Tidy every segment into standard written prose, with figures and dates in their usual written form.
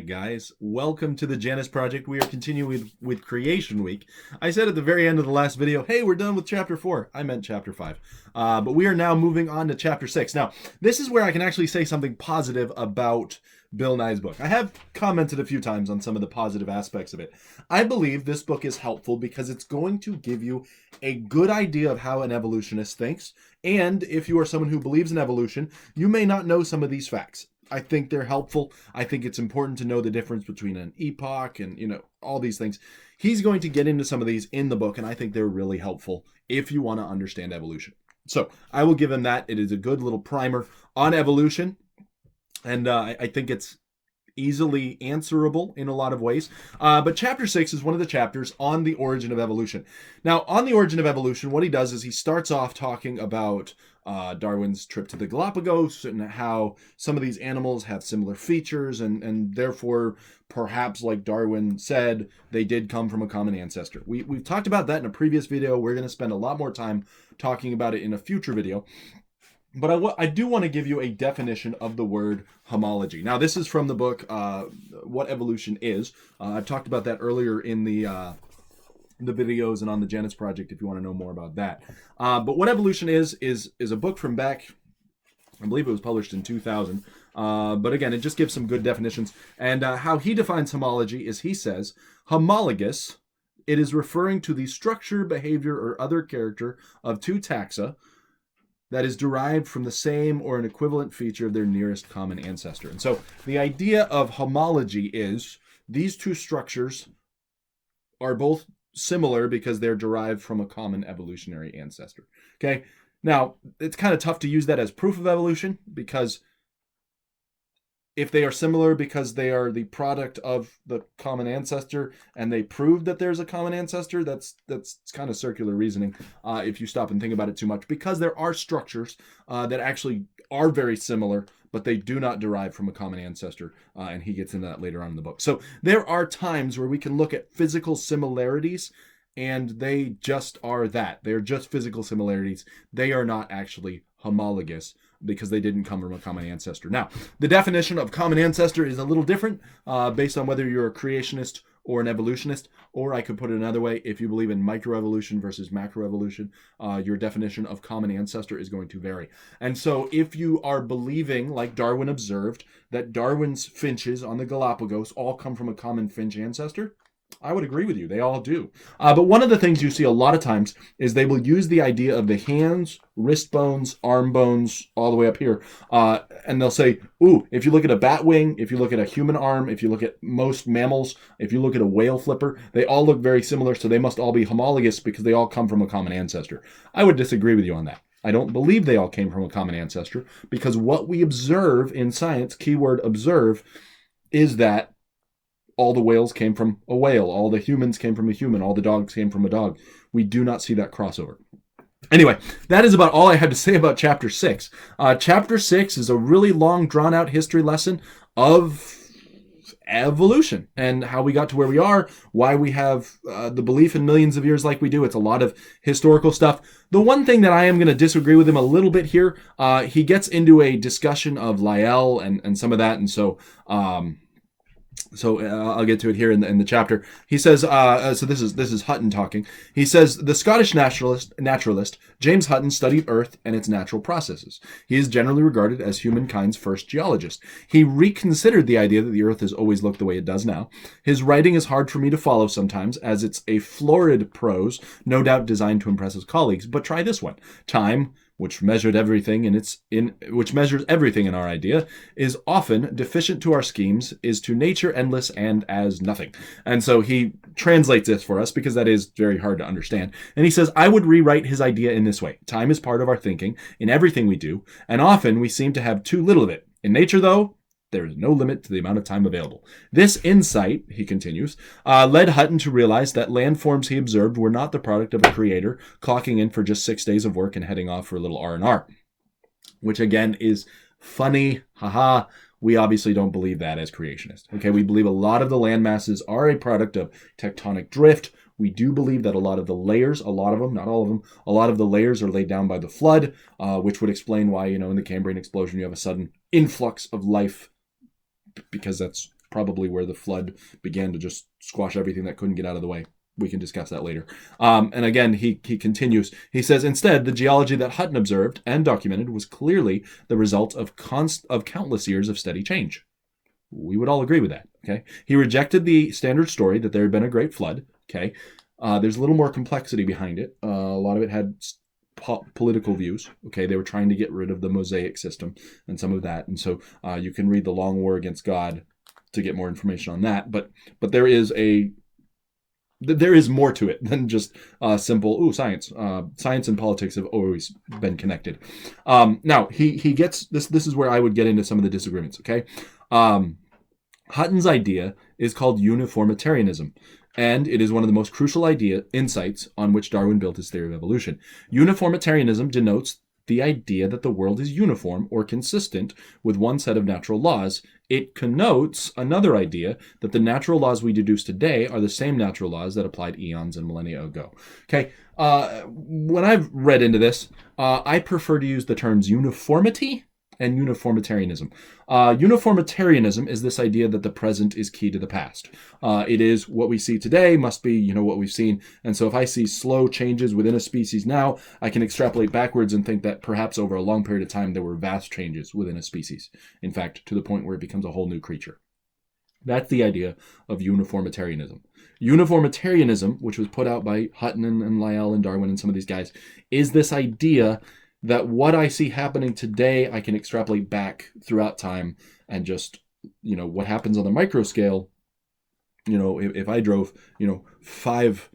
Guys, welcome to the Janus Project. We are continuing with Creation Week. I said at the very end of the last video, hey, we're done with Chapter 4. I meant Chapter 5. But we are now moving on to Chapter 6. Now, this is where I can actually say something positive about Bill Nye's book. I have commented a few times on some of the positive aspects of it. I believe this book is helpful because it's going to give you a good idea of how an evolutionist thinks. And if you are someone who believes in evolution, you may not know some of these facts. I think they're helpful. I think it's important to know the difference between an epoch and, all these things. He's going to get into some of these in the book, and I think they're really helpful if you want to understand evolution. So I will give him that. It is a good little primer on evolution, and I think it's easily answerable in a lot of ways. But Chapter 6 is one of the chapters on the origin of evolution. Now, on the origin of evolution, what he does is he starts off talking about Darwin's trip to the Galapagos and how some of these animals have similar features and therefore, perhaps like Darwin said, they did come from a common ancestor. We've talked about that in a previous video. We're going to spend a lot more time talking about it in a future video. But I do want to give you a definition of the word homology. Now, this is from the book, What Evolution Is. I've talked about that earlier in the videos and on the Janus Project if you want to know more about that. But What Evolution Is a book from back, I believe it was published in 2000. But again, it just gives some good definitions. And how he defines homology is he says, homologous, it is referring to the structure, behavior, or other character of two taxa that is derived from the same or an equivalent feature of their nearest common ancestor. And so the idea of homology is these two structures are both similar because they're derived from a common evolutionary ancestor. Okay. Now, it's kind of tough to use that as proof of evolution because if they are similar because they are the product of the common ancestor and they prove that there's a common ancestor, that's kind of circular reasoning if you stop and think about it too much, because there are structures that actually are very similar, but they do not derive from a common ancestor, and he gets into that later on in the book. So there are times where we can look at physical similarities and they just are that. They're just physical similarities. They are not actually homologous because they didn't come from a common ancestor. Now, the definition of common ancestor is a little different based on whether you're a creationist or an evolutionist, or I could put it another way, if you believe in microevolution versus macroevolution, your definition of common ancestor is going to vary. And so if you are believing, like Darwin observed, that Darwin's finches on the Galapagos all come from a common finch ancestor, I would agree with you. They all do. But one of the things you see a lot of times is they will use the idea of the hands, wrist bones, arm bones, all the way up here. And they'll say, ooh, if you look at a bat wing, if you look at a human arm, if you look at most mammals, if you look at a whale flipper, they all look very similar. So they must all be homologous because they all come from a common ancestor. I would disagree with you on that. I don't believe they all came from a common ancestor because what we observe in science, keyword observe, is that all the whales came from a whale. All the humans came from a human. All the dogs came from a dog. We do not see that crossover. Anyway, that is about all I have to say about Chapter 6. Chapter 6 is a really long, drawn-out history lesson of evolution and how we got to where we are, why we have the belief in millions of years like we do. It's a lot of historical stuff. The one thing that I am going to disagree with him a little bit here, he gets into a discussion of Lyell and some of that, and so I'll get to it here in the chapter. He says, so this is Hutton talking. He says, the Scottish naturalist James Hutton studied Earth and its natural processes. He is generally regarded as humankind's first geologist. He reconsidered the idea that the Earth has always looked the way it does now. His writing is hard for me to follow sometimes, as it's a florid prose, no doubt designed to impress his colleagues. But try this one. Time, which measured everything which measures everything in our idea, is often deficient to our schemes, is to nature endless and as nothing. And so he translates this for us because that is very hard to understand. And he says, I would rewrite his idea in this way. Time is part of our thinking in everything we do, and often we seem to have too little of it. In nature, though, there is no limit to the amount of time available. This insight, he continues, led Hutton to realize that landforms he observed were not the product of a creator clocking in for just 6 days of work and heading off for a little R&R, which again is Funny, haha. We obviously don't believe that as creationists. Okay, we believe a lot of the land masses are a product of tectonic drift. We do believe that a lot of the layers, a lot of them, not all of them, a lot of the layers are laid down by the flood, which would explain why, in the Cambrian Explosion, you have a sudden influx of life, because that's probably where the flood began to just squash everything that couldn't get out of the way. We can discuss that later. And again, he continues. He says, instead, the geology that Hutton observed and documented was clearly the result of countless years of steady change. We would all agree with that. Okay. He rejected the standard story that there had been a great flood. Okay. There's a little more complexity behind it. A lot of it had political views. Okay. They were trying to get rid of the Mosaic system and some of that. And so you can read The Long War Against God to get more information on that. But there is more to it than just simple science. Science and politics have always been connected. Now he gets this. This is where I would get into some of the disagreements. Okay, Hutton's idea is called Uniformitarianism, and it is one of the most crucial insights on which Darwin built his theory of evolution. Uniformitarianism denotes the idea that the world is uniform or consistent with one set of natural laws. It connotes another idea that the natural laws we deduce today are the same natural laws that applied eons and millennia ago. Okay, when I've read into this, I prefer to use the terms uniformity and uniformitarianism. Uniformitarianism is this idea that the present is key to the past. It is what we see today must be, what we've seen. And so if I see slow changes within a species now, I can extrapolate backwards and think that perhaps over a long period of time, there were vast changes within a species. In fact, to the point where it becomes a whole new creature. That's the idea of uniformitarianism. Uniformitarianism, which was put out by Hutton and Lyell and Darwin and some of these guys, is this idea that what I see happening today, I can extrapolate back throughout time and just, what happens on the micro scale, if I drove, 5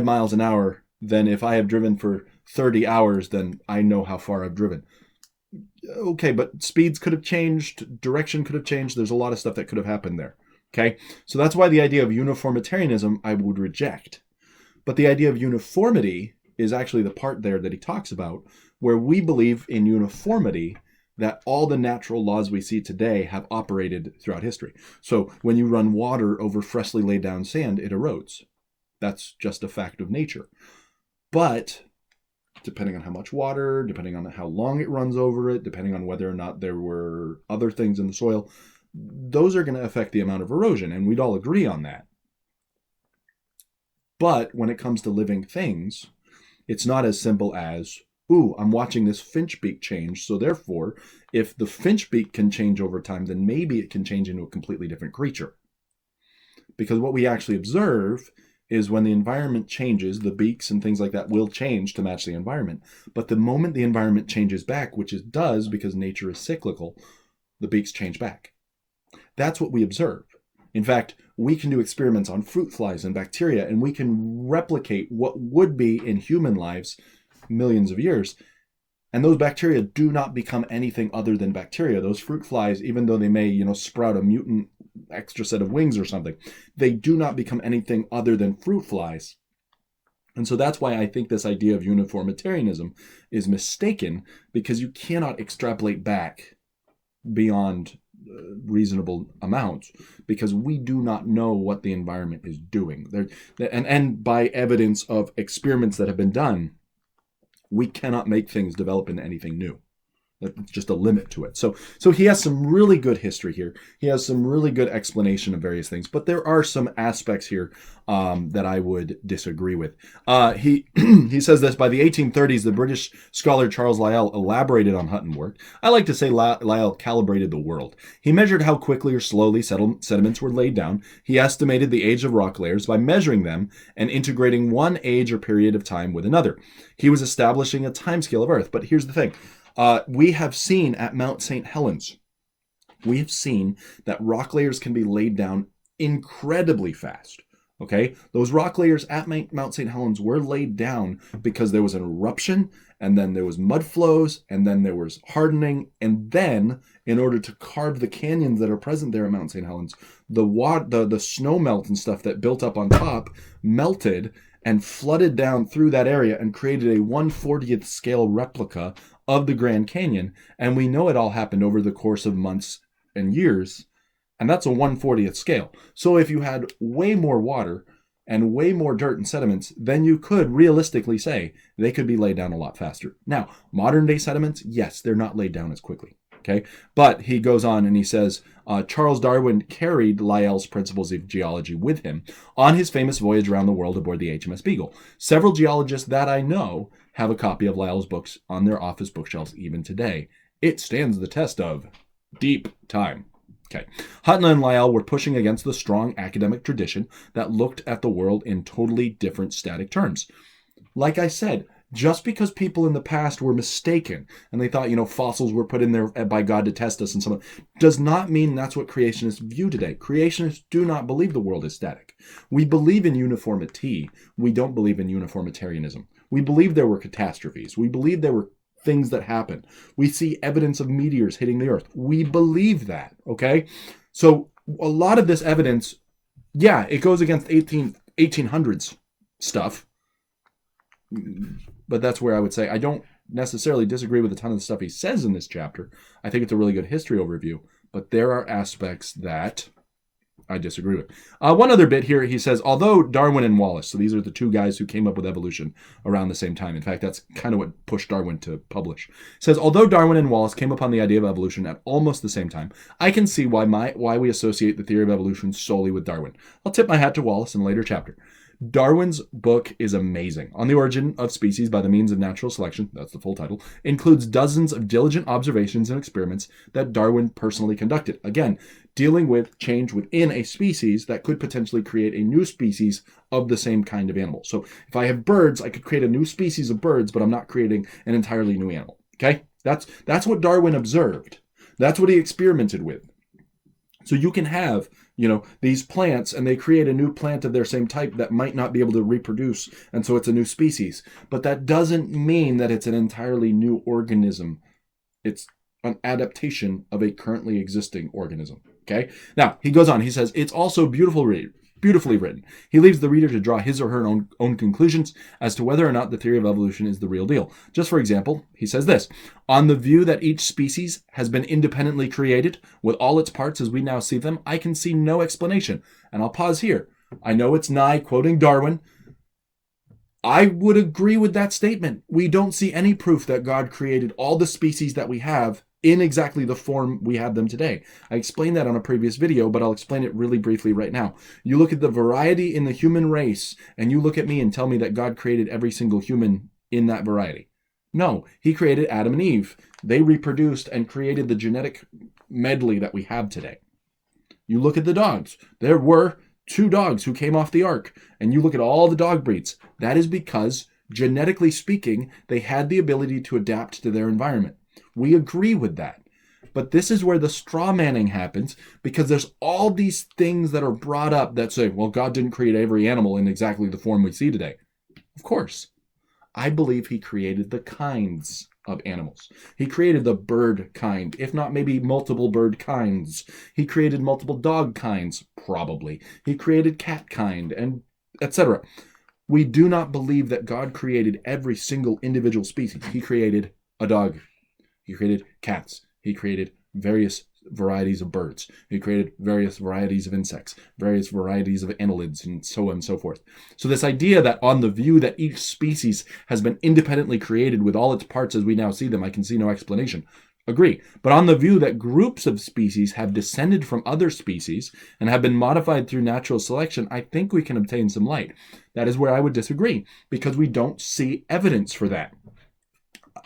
miles an hour, then if I have driven for 30 hours, then I know how far I've driven. Okay, but speeds could have changed, direction could have changed. There's a lot of stuff that could have happened there. Okay, so that's why the idea of uniformitarianism I would reject. But the idea of uniformity is actually the part there that he talks about, where we believe in uniformity, that all the natural laws we see today have operated throughout history. So when you run water over freshly laid down sand, it erodes. That's just a fact of nature. But depending on how much water, depending on how long it runs over it, depending on whether or not there were other things in the soil, those are going to affect the amount of erosion, and we'd all agree on that. But when it comes to living things, it's not as simple as, I'm watching this finch beak change, so therefore, if the finch beak can change over time, then maybe it can change into a completely different creature. Because what we actually observe is when the environment changes, the beaks and things like that will change to match the environment. But the moment the environment changes back, which it does because nature is cyclical, the beaks change back. That's what we observe. In fact, we can do experiments on fruit flies and bacteria, and we can replicate what would be in human lives millions of years. And those bacteria do not become anything other than bacteria. Those fruit flies, even though they may, sprout a mutant extra set of wings or something, they do not become anything other than fruit flies. And so that's why I think this idea of uniformitarianism is mistaken, because you cannot extrapolate back beyond reasonable amounts, because we do not know what the environment is doing. And by evidence of experiments that have been done, we cannot make things develop into anything new. That's just a limit to it. So he has some really good history here. He has some really good explanation of various things, but there are some aspects here that I would disagree with. He says this: by the 1830s, the British scholar Charles Lyell elaborated on Hutton work. I like to say Lyell calibrated the world. He measured how quickly or slowly sediments were laid down. He estimated the age of rock layers by measuring them and integrating one age or period of time with another. He was establishing a timescale of Earth. But here's the thing. We have seen at Mount St. Helens, we have seen that rock layers can be laid down incredibly fast. Okay, those rock layers at Mount St. Helens were laid down because there was an eruption, and then there was mud flows, and then there was hardening, and then in order to carve the canyons that are present there at Mount St. Helens, the snow melt and stuff that built up on top melted and flooded down through that area and created a 1/40th scale replica of the Grand Canyon, and we know it all happened over the course of months and years, and that's a 1/40th scale. So if you had way more water and way more dirt and sediments, then you could realistically say they could be laid down a lot faster. Now, modern day sediments, yes, they're not laid down as quickly. Okay, but he goes on and he says, Charles Darwin carried Lyell's principles of geology with him on his famous voyage around the world aboard the HMS Beagle. Several geologists that I know have a copy of Lyell's books on their office bookshelves even today. It stands the test of deep time. Okay, Hutton and Lyell were pushing against the strong academic tradition that looked at the world in totally different static terms. Like I said, just because people in the past were mistaken and they thought, fossils were put in there by God to test us and so on, does not mean that's what creationists view today. Creationists do not believe the world is static. We believe in uniformity. We don't believe in uniformitarianism. We believe there were catastrophes. We believe there were things that happen. We see evidence of meteors hitting the earth. We believe that, okay? So a lot of this evidence, yeah, it goes against 1800s stuff, but that's where I would say I don't necessarily disagree with a ton of the stuff he says in this chapter. I think it's a really good history overview, but there are aspects that I disagree with. One other bit here, he says, although Darwin and Wallace, so these are the two guys who came up with evolution around the same time. In fact, that's kind of what pushed Darwin to publish. It says, although Darwin and Wallace came upon the idea of evolution at almost the same time, I can see why we associate the theory of evolution solely with Darwin. I'll tip my hat to Wallace in a later chapter. Darwin's book is amazing. On the Origin of Species by the Means of Natural Selection, that's the full title, includes dozens of diligent observations and experiments that Darwin personally conducted. Again, dealing with change within a species that could potentially create a new species of the same kind of animal. So if I have birds, I could create a new species of birds, but I'm not creating an entirely new animal. Okay? That's what Darwin observed. That's what he experimented with. So you can have, these plants, and they create a new plant of their same type that might not be able to reproduce, and so it's a new species. But that doesn't mean that it's an entirely new organism. It's an adaptation of a currently existing organism. Okay? Now, he goes on. He says, it's also beautifully written. He leaves the reader to draw his or her own conclusions as to whether or not the theory of evolution is the real deal. Just for example, he says this, on the view that each species has been independently created with all its parts as we now see them, I can see no explanation. And I'll pause here. I know it's Nye quoting Darwin. I would agree with that statement. We don't see any proof that God created all the species that we have in exactly the form we have them today. I explained that on a previous video, but I'll explain it really briefly right now. You look at the variety in the human race, and you look at me and tell me that God created every single human in that variety. No, he created Adam and Eve. They reproduced and created the genetic medley that we have today. You look at the dogs. There were 2 dogs who came off the ark, and you look at all the dog breeds. That is because, genetically speaking, they had the ability to adapt to their environment. We agree with that. But this is where the straw manning happens, because there's all these things that are brought up that say, well, God didn't create every animal in exactly the form we see today. Of course. I believe he created the kinds of animals. He created the bird kind, if not maybe multiple bird kinds. He created multiple dog kinds, probably. He created cat kind, and etc. We do not believe that God created every single individual species. He created a dog. He created cats. He created various varieties of birds. He created various varieties of insects, various varieties of annelids, and so on and so forth. So this idea that on the view that each species has been independently created with all its parts as we now see them, I can see no explanation. Agree. But on the view that groups of species have descended from other species and have been modified through natural selection, I think we can obtain some light. That is where I would disagree, because we don't see evidence for that.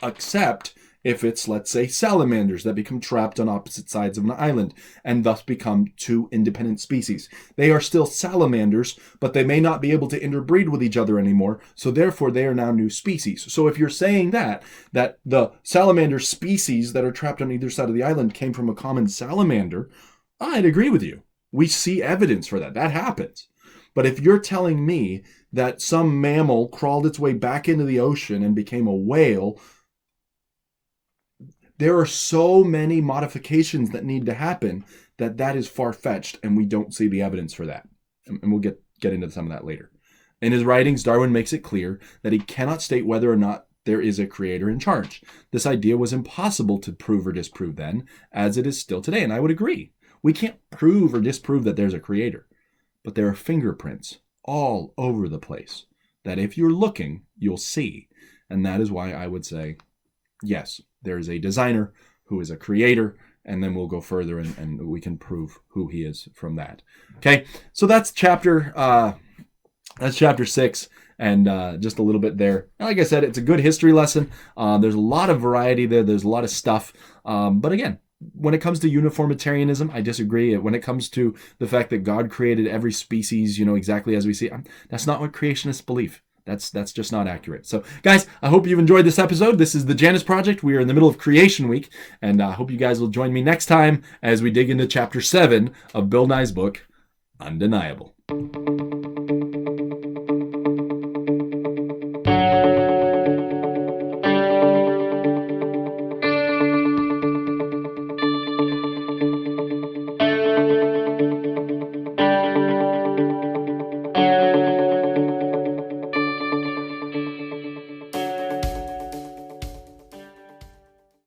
Except if it's, let's say, salamanders that become trapped on opposite sides of an island and thus become 2 independent species. They are still salamanders, but they may not be able to interbreed with each other anymore, so therefore they are now new species. So if you're saying that the salamander species that are trapped on either side of the island came from a common salamander, I'd agree with you. We see evidence for that. That happens. But if you're telling me that some mammal crawled its way back into the ocean and became a whale, there are so many modifications that need to happen that is far-fetched, and we don't see the evidence for that. And we'll get into some of that later. In his writings, Darwin makes it clear that he cannot state whether or not there is a creator in charge. This idea was impossible to prove or disprove then, as it is still today. And I would agree. We can't prove or disprove that there's a creator. But there are fingerprints all over the place that if you're looking, you'll see. And that is why I would say, yes, there is a designer who is a creator, and then we'll go further and we can prove who he is from that. Okay, so that's chapter 6, and just a little bit there. And like I said, it's a good history lesson. There's a lot of variety there. There's a lot of stuff. But again, when it comes to uniformitarianism, I disagree. When it comes to the fact that God created every species, exactly as we see, that's not what creationists believe. That's just not accurate. So, guys, I hope you've enjoyed this episode. This is the Janus Project. We are in the middle of Creation Week, and I hope you guys will join me next time as we dig into Chapter 7 of Bill Nye's book, Undeniable.